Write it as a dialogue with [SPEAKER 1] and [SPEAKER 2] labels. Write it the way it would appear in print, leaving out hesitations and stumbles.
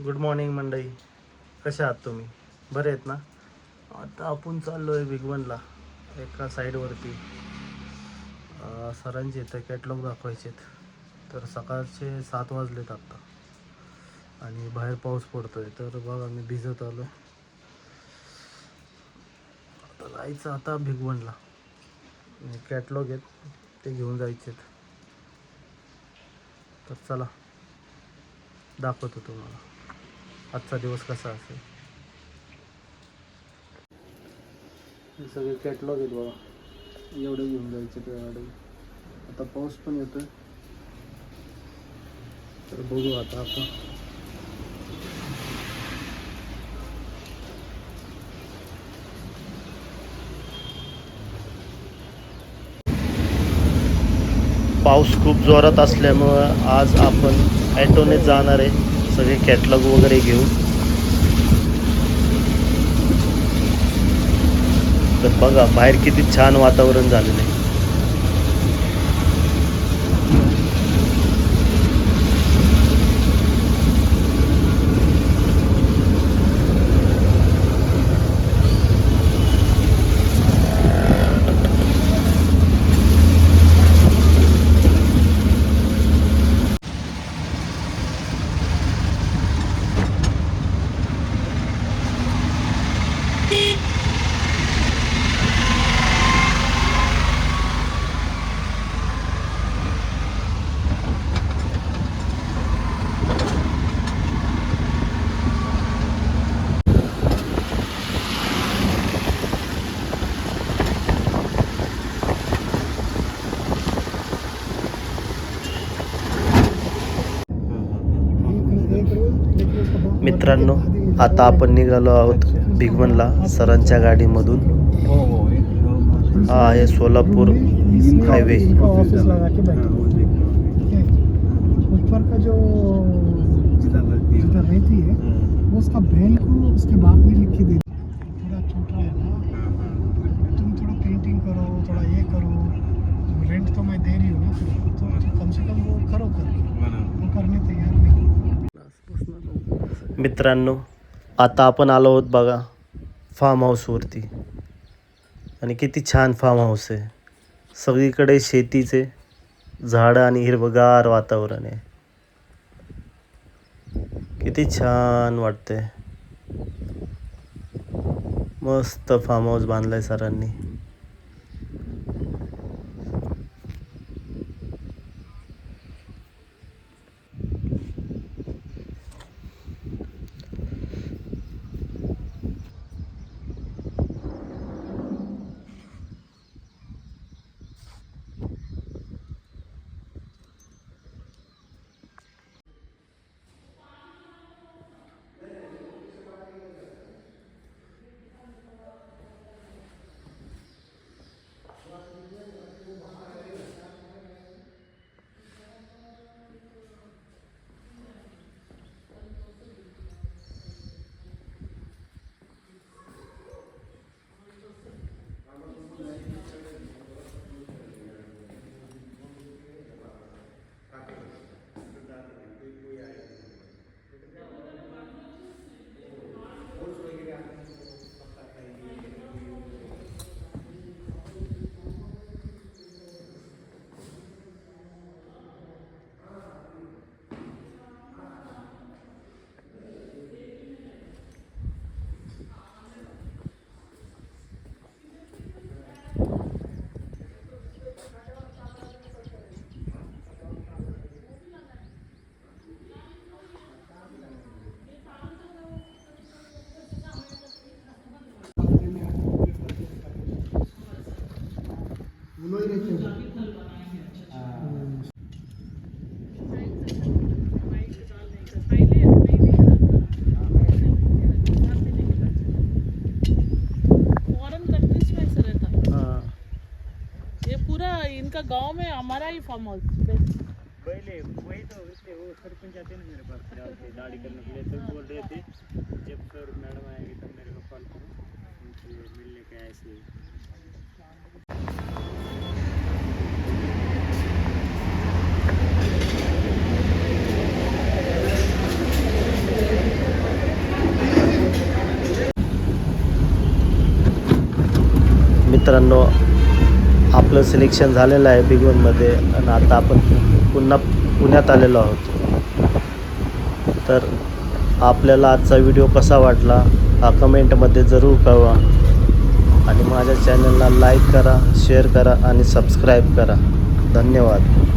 [SPEAKER 1] Good morning मंडळी, कशा आहात तुम्ही? बरे आहेत ना? आता आपण चाललो आहे भिगवणला एका साईडवरती. सरांचे इथं कॅटलॉग दाखवायचे आहेत. तर सकाळचे 7 वाजलेत आत्ता आणि बाहेर पाऊस पडतो आहे. तर बघा मी भिजत आलो. आता जायचं आता भिगवणला आणि कॅटलॉग आहेत ते घेऊन जायचे आहेत. तर चला दाखवतो तुम्हाला आजचा दिवस कसा असेल. हे सगळे कॅटलॉग आहेत बघा, एवढे घेऊन जायचे ते गाडी. आता पाऊस पण येतोय तर बघू आता आपण. पाऊस खूप जोरात असल्यामुळं आज आपण ॲटोने जाणार आहे सगळे कॅटलॉग वगैरे घेऊन. तर बघा बाहेर किती छान वातावरण झालेलं आहे. मित्रांनो, आता आपण निघालो आहोत भिगवणला सरांच्या गाडीमधून. हा आहे सोलापूर हायवे.
[SPEAKER 2] ऊपर का जो जिधर रहती है वो उसका बहन को उसके बाप ने लिख के दे दी। थोड़ा छोटा है ना, तुम थोड़ा पेंटिंग करो, थोड़ा ये करो, रेंट तो मैं दे रही हूँ ना, तो कम से कम वो करो करके, वो करने तैयार नहीं.
[SPEAKER 1] मित्रांनो, आता आपण आलो आहोत बघा फार्म हाऊसवरती. आणि किती छान फार्म हाऊस आहे. सगळीकडे शेतीचे झाडं आणि हिरवगार वातावरण आहे. किती छान वाटते. मस्त फार्म हाऊस बांधलाय सरांनी.
[SPEAKER 3] इनका गांव में हमारा ही फार्म हाउस
[SPEAKER 4] पहले वही तो इसलिए वो सरपंच आते ना मेरे पास दाढ़ी करने के लिए, तो बोल रहे थे जब सर मैडम आएंगे तब मेरे को कॉल करो, उनसे मिलने के ऐसे.
[SPEAKER 1] मित्रांनो, आपलं सिलेक्शन झालेलं आहे बिगोनमध्ये आणि आता आपण पुन्हा पुण्यात आलेलो आहोत. तर आपल्याला आजचा व्हिडिओ कसा वाटला हा कमेंटमध्ये जरूर कळवा आणि माझ्या चॅनलला लाईक करा, शेअर करा आणि सबस्क्राईब करा. धन्यवाद.